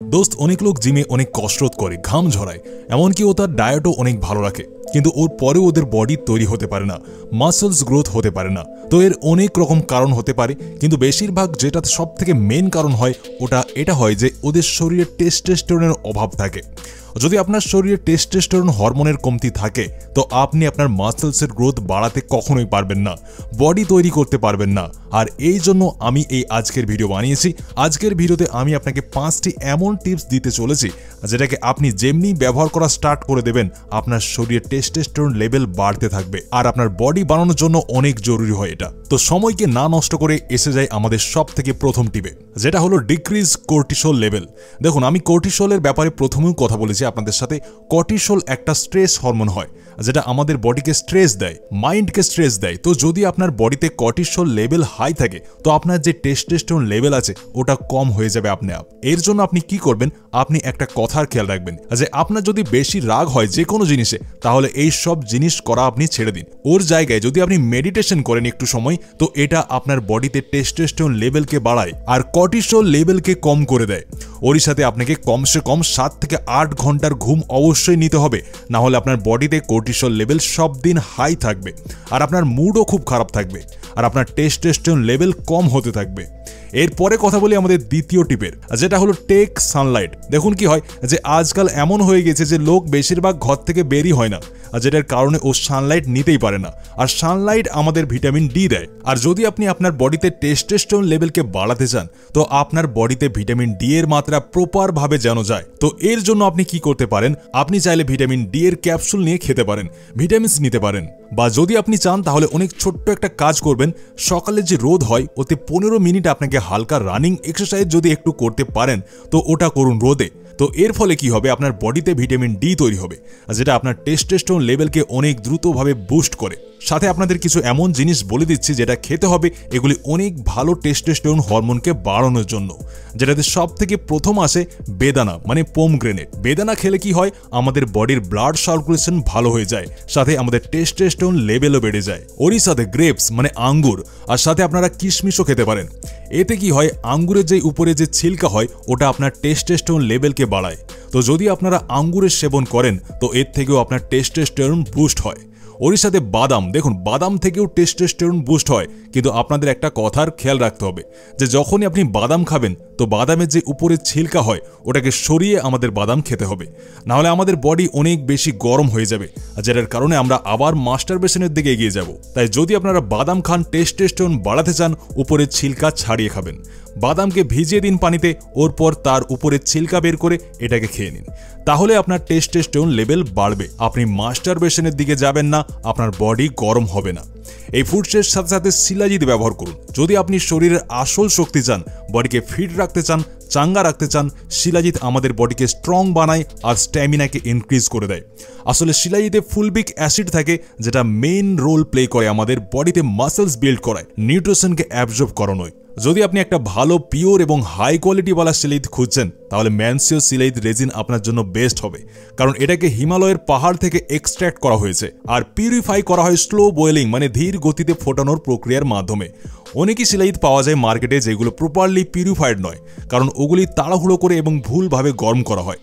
দোস্ত অনেক লোক জিমে অনেক কসরত করে, ঘাম ঝরায়, এমনকি ও তার ডায়েটও অনেক ভালো রাখে, কিন্তু ওর পরেও ওদের বডি তৈরি হতে পারে না, মাসলস গ্রোথ হতে পারে না। তো এর অনেক রকম কারণ হতে পারে, কিন্তু বেশিরভাগ যেটা সব থেকে মেন কারণ হয় এটা হয় যে ওদের শরীরে টেস্টোস্টেরনের অভাব থাকে। যদি আপনার শরীরে টেস্টোস্টেরন হরমোনের কমতি থাকে তো আপনি আপনার মাসলসের গ্রোথ বাড়াতে কখনোই পারবেন না, বডি তৈরি করতে পারবেন না। আর এই জন্য আমি এই আজকের ভিডিও বানিয়েছি। আজকের ভিডিওতে আমি আপনাকে 5টি এমন টিপস দিতে চলেছি যেটাকে আপনি যেমনি ব্যবহার করা স্টার্ট করে দেবেন আপনার শরীরে টেস্টোস্টেরন লেভেল বাড়তে থাকবে, আর আপনার বডি বানানোর জন্য অনেক জরুরি হয় এটা। তো সময়কে না নষ্ট করে এসে যায় আমাদের সব থেকে প্রথম টিপে, যেটা হলো ডিক্রিজ কর্টিসল লেভেল। দেখুন, আমি কর্টিসলের ব্যাপারে প্রথমেও কথা বলেছি আপনাদের সাথে। কর্টিসল একটা স্ট্রেস হরমোন হয় যেটা আমাদের বডিকে স্ট্রেস দেয়, মাইন্ডকে স্ট্রেস দেয়। তো যদি আপনার বডিতে কর্টিসল লেভেল হাই থাকে তো আপনার যে টেস্টোস্টেরন লেভেল আছে ওটা কম হয়ে যাবে আপনি আপ। এর জন্য আপনি কি করবেন, আপনি একটা কথার খেয়াল রাখবেন যে আপনার যদি বেশি রাগ হয় যে কোনো জিনিসে, তাহলে এই সব জিনিস করা আপনি ছেড়ে দিন। ওর জায়গায় যদি আপনি মেডিটেশন করেন একটু সময়, তো এটা আপনার বডিতে টেস্টোস্টেরন লেভেলকে বাড়ায় আর কর্টিসল লেভেলকে কম করে দেয়। ওরই সাথে আপনাকে কমসে কম 7 থেকে 8 ঘন্টার ঘুম অবশ্যই নিতে হবে, না হলে আপনার বডিতে কর্টিসল লেভেল সব দিন হাই থাকবে আর আপনার মুডও খুব খারাপ থাকবে আর আপনার টেস্টোস্টেরন লেভেল কম হতে থাকবে। এরপরে কথা বলি আমাদের দ্বিতীয় টিপের, যেটা হলো টেক সানলাইট। দেখুন কি হয় যে আজকাল এমন হয়ে গেছে যে লোক বেশিরভাগ ঘর থেকে বেরই হয় না, আর যেটার কারণে ও সানলাইট নিতেই পারে না। আর সানলাইট আমাদের ভিটামিন ডি দেয়, আর যদি আপনি আপনার বডিতে টেস্টোস্টেরন লেভেলকে বাড়াতে চান তো আপনার বডিতে ভিটামিন ডি এর মাত্রা প্রপার ভাবে যেন যায়। তো এর জন্য আপনি কি করতে পারেন, আপনি চাইলে ভিটামিন ডি এর ক্যাপসুল নিয়ে খেতে পারেন, ভিটামিনস নিতে পারেন, বা যদি আপনি চান তাহলে অনেক ছোট্ট একটা কাজ করবেন। সকালে যে রোদ হয় ওতে 15 মিনিট আপনাকে হালকা রানিং এক্সারসাইজ যদি একটু করতে পারেন তো ওটা করুন রোদে। তো এর ফলে কি হবে, আপনার বডিতে ভিটামিন ডি তৈরি হবে যেটা আপনার টেস্টোস্টেরন লেভেলকে অনেক দ্রুতভাবে বুস্ট করে। সাথে আপনাদের কিছু এমন জিনিস বলে দিচ্ছি যেটা খেতে হবে, এগুলি অনেক ভালো টেস্টোস্টেরন হরমোনকে বাড়ানোর জন্য। যেটাতে সব থেকে প্রথম আসে বেদানা, মানে পোমগ্রেনেট। বেদানা খেলে কি হয়, আমাদের বডির ব্লাড সার্কুলেশন ভালো হয়ে যায়, সাথে আমাদের টেস্টোস্টেরন লেভেলও বেড়ে যায়। ওরই সাথে গ্রেপস মানে আঙ্গুর, আর সাথে আপনারা কিশমিশও খেতে পারেন। এতে কি হয়, আঙ্গুরের যে উপরে যে ছিলকা হয় ওটা আপনার টেস্টোস্টেরন লেভেলকে বাড়ায়। তো যদি আপনারা আঙ্গুরের সেবন করেন তো এর থেকেও আপনার টেস্টোস্টেরন বুস্ট হয়। ওর সাথে বাদাম, দেখুন বাদাম থেকেও টেস্টোস্টেরন বুস্ট হয়, কিন্তু আপনাদের একটা কথার খেয়াল রাখতে হবে যে যখনই আপনি বাদাম খাবেন তো বাদামের যে উপরের ছিলকা হয় ওটাকে সরিয়ে আমাদের বাদাম খেতে হবে, নাহলে আমাদের বডি অনেক বেশি গরম হয়ে যাবে, যেটার কারণে আমরা আবার মাস্টারবেশনের দিকে এগিয়ে যাব। তাই যদি আপনারা বাদাম খান, টেস্টোস্টেরন বাড়াতে চান, উপরের ছিলকা ছাড়িয়ে খাবেন। বাদামকে ভিজিয়ে দিন পানিতে, ওর পর তার উপরের ছিলকা বের করে এটাকে খেয়ে নিন, তাহলে আপনার টেস্টোস্টেরন লেভেল বাড়বে। আপনি মাস্টারবেশনের দিকে যাবেন না, আপনার বডি গরম হবে না। এই ফুডসের সাথে সাথে শিলাজিৎ ব্যবহার করুন। যদি আপনি শরীরের আসল শক্তি চান, বডিকে ফিট রাখতে চান, চাঙ্গা রাখতে চান, শিলাজিৎ আমাদের বডিকে স্ট্রং বানায় আর স্ট্যামিনাকে ইনক্রিজ করে দেয়। আসলে শিলাজিতে ফুলবিক অ্যাসিড থাকে যেটা মেইন রোল প্লে করে আমাদের বডিতে মাসেলস বিল্ড করায়, নিউট্রিশনকে অ্যাবজর্ব করানোয়। যদি আপনি একটা ভালো পিওর এবং হাই কোয়ালিটিওয়ালা শিলাজিৎ খুঁজছেন তাহলে ম্যানসিও শিলাজিৎ রেজিন আপনার জন্য বেস্ট হবে, কারণ এটাকে হিমালয়ের পাহাড় থেকে এক্সট্র্যাক্ট করা হয়েছে আর পিউরিফাই করা হয় স্লো বয়েলিং মানে ধীর গতিতে ফোটানোর প্রক্রিয়ার মাধ্যমে। অনেকই শিলাজিৎ পাওয়া যায় মার্কেটে যেগুলো প্রপারলি পিউরিফাইড নয়, কারণ ওগুলি তাড়াহুড়ো করে এবং ভুলভাবে গরম করা হয়,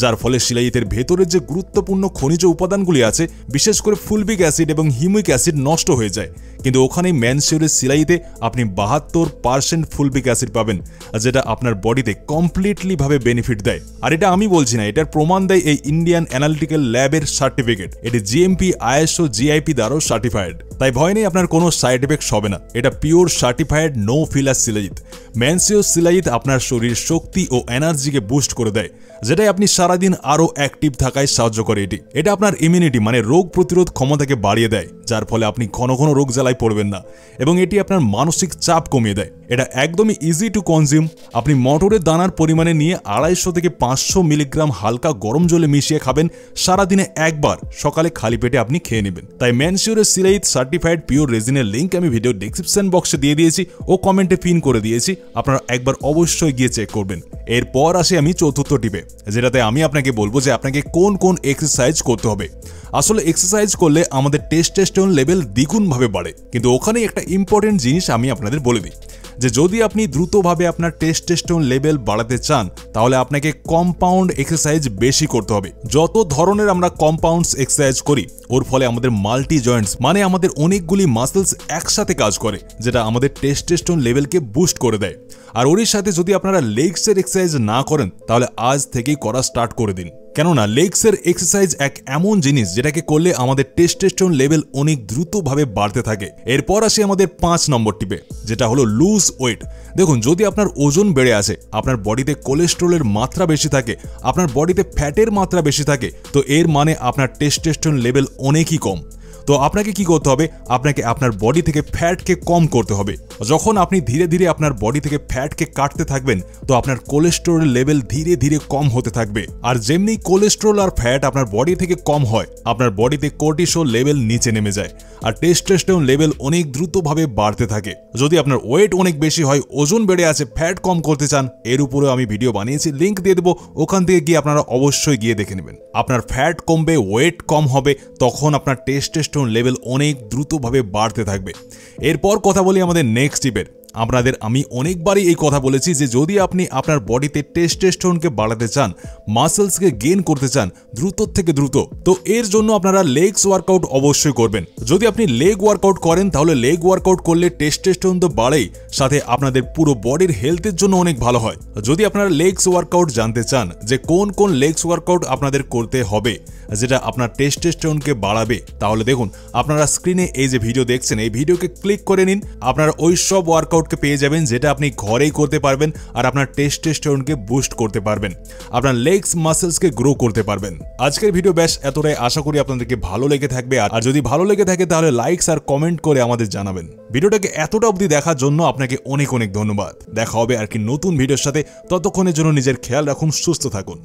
যার ফলে শিলাজিতের ভেতরের যে গুরুত্বপূর্ণ খনিজ উপাদানগুলি আছে, বিশেষ করে ফুলবিক অ্যাসিড এবং হিউমিক অ্যাসিড নষ্ট হয়ে যায়। কিন্তু ওখানেই ম্যানসিওরের শিলাজিতে আপনি 72% ফুলবিক অ্যাসিড পাবেন, যেটা আপনার বডিতে কমপ্লিটলি ভাবে বেনিফিট দেয়। আর এটা আমি বলছি না, এটার প্রমাণ দেয় এই ইন্ডিয়ান অ্যানালিটিক্যাল ল্যাবের সার্টিফিকেট। এটি জিএমপি, আইএসও, জিআইপি দ্বারাও সার্টিফাইড। তাই ভয় নেই, আপনার কোনো সাইড এফেক্ট হবে না। এটা pure certified no filler shilajit. ম্যানসিও শিলাজিৎ আপনার শরীরের শক্তি ও এনার্জিকে বুস্ট করে দেয়, যেটাই আপনি সারাদিন আরও অ্যাক্টিভ থাকায় সাহায্য করে। এটা আপনার ইমিউনিটি মানে রোগ প্রতিরোধ ক্ষমতাকে বাড়িয়ে দেয়, যার ফলে আপনি ঘন ঘন রোগ জ্বালায় পড়বেন না, এবং এটি আপনার মানসিক চাপ কমিয়ে দেয়। এটা একদমই ইজি টু কনজিউম। আপনি মটরের দানার পরিমাণে নিয়ে 250 থেকে 500 মিলিগ্রাম হালকা গরম জলে মিশিয়ে খাবেন, সারাদিনে একবার সকালে খালি পেটে আপনি খেয়ে নেবেন। তাই ম্যানসিওরের শিলাজিৎ সার্টিফাইড পিওর রেজিনের লিঙ্ক আমি ভিডিও ডেসক্রিপশন বক্সে দিয়ে দিয়েছি ও কমেন্টে পিন করে দিয়েছি, আপনারা একবার অবশ্যই গিয়ে চেক করবেন। এরপর আসি আমি চতুর্থ টিপে, যেটাতে আমি আপনাকে বলবো যে আপনাকে কোন কোন এক্সারসাইজ করতে হবে। আসলে এক্সারসাইজ করলে আমাদের টেস্টোস্টেরন লেভেল দ্বিগুণভাবে বাড়ে, কিন্তু ওখানেই একটা ইম্পর্টেন্ট জিনিস আমি আপনাদের বলে দিই যে যদি আপনি দ্রুতভাবে আপনার টেস্টোস্টেরন লেভেল বাড়াতে চান তাহলে আপনাকে কম্পাউন্ড এক্সারসাইজ বেশি করতে হবে। যত ধরনের আমরা কম্পাউন্ডস এক্সারসাইজ করি ওর ফলে আমাদের মাল্টি জয়েন্টস মানে আমাদের অনেকগুলি মাসেলস একসাথে কাজ করে, যেটা আমাদের টেস্টোস্টেরন লেভেলকে বুস্ট করে দেয়। আর ওর সাথে যদি আপনারা লেগসের এক্সারসাইজ না করেন তাহলে আজ থেকেই করা স্টার্ট করে দিন, কেননা লেগসের এক্সারসাইজ এক এমন জিনিস যেটাকে করলে আমাদের টেস্টোস্টেরন লেভেল অনেক দ্রুতভাবে বাড়তে থাকে। এরপর আসি আমাদের 5 নম্বর টিপে, যেটা হলো লুজ ওয়েট। দেখুন, যদি আপনার ওজন বেড়ে আসে, আপনার বডিতে কোলেস্টেরলের মাত্রা বেশি থাকে, আপনার বডিতে ফ্যাটের মাত্রা বেশি থাকে, তো এর মানে আপনার টেস্টোস্টেরন লেভেল অনেকই কম। তো আপনাকে কি করতে হবে? আপনাকে আপনার বডি থেকে ফ্যাটকে কম করতে হবে। যখন আপনি ধীরে ধীরে আপনার বডি থেকে ফ্যাটকে কাটতে থাকবেন তো আপনার কোলেস্টেরল লেভেল ধীরে ধীরে কম হতে থাকবে। আর যেমনি কোলেস্টেরল আর ফ্যাট আপনার বডি থেকে কম হয়, আপনার বডিতে কর্টিসল লেভেল নিচে নেমে যায় আর টেস্টোস্টেরন লেভেল অনেক দ্রুতভাবে বাড়তে থাকে। যদি আপনার ওয়েট অনেক বেশি হয়, ওজন বেড়ে আছে, ফ্যাট কম করতে চান, এর উপরেও আমি ভিডিও বানিয়েছি, লিঙ্ক দিয়ে দেবো, ওখান থেকে গিয়ে আপনারা অবশ্যই গিয়ে দেখে নেবেন। আপনার ফ্যাট কমবে, ওয়েট কম হবে, তখন আপনার টেস্টোস্টেরন লেভেল অনেক দ্রুতভাবে বাড়তে থাকবে। এরপর কথা বলি আমাদের নেক্সট টিপের। আপনাদের আমি অনেকবারই এই কথা বলেছি যে যদি আপনি আপনার বডিতে টেস্টোস্টেরনকে বাড়াতে চান, মাসেলসকে গেইন করতে চান দ্রুত থেকে দ্রুত, তো এর জন্য আপনারা লেগস ওয়ার্কআউট অবশ্যই করবেন। যদি আপনি লেগ ওয়ার্কআউট করেন তাহলে লেগ ওয়ার্কআউট করলে টেস্টোস্টেরন তো বাড়েই, সাথে আপনাদের পুরো বডির হেলথের জন্য অনেক ভালো হয়। যদি আপনারা লেগস ওয়ার্কআউট জানতে চান যে কোন কোন লেগস ওয়ার্কআউট আপনাদের করতে হবে যেটা আপনার টেস্টোস্টেরনকে বাড়াবে, তাহলে দেখুন আপনারা স্ক্রিনে এই যে ভিডিও দেখছেন, এই ভিডিওকে ক্লিক করে নিন। আপনারা ওই সব ওয়ার্কআউটকে পেয়ে যাবেন যেটা আপনি ঘরেই করতে পারবেন আর আপনার টেস্টোস্টেরনকে বুস্ট করতে পারবেন, আপনার লেগস মাসেলসকে গ্রো করতে পারবেন। আজকের ভিডিও ব্যাস এতটাই, আশা করি আপনাদেরকে ভালো লেগে থাকবে। আর যদি ভালো লেগে থাকে তাহলে লাইকস আর কমেন্ট করে আমাদের জানাবেন। ভিডিওটাকে এতটা অবধি দেখার জন্য আপনাকে অনেক অনেক ধন্যবাদ। দেখা হবে আর কি নতুন ভিডিওর সাথে, ততক্ষণের জন্য নিজের খেয়াল রাখুন, সুস্থ থাকুন।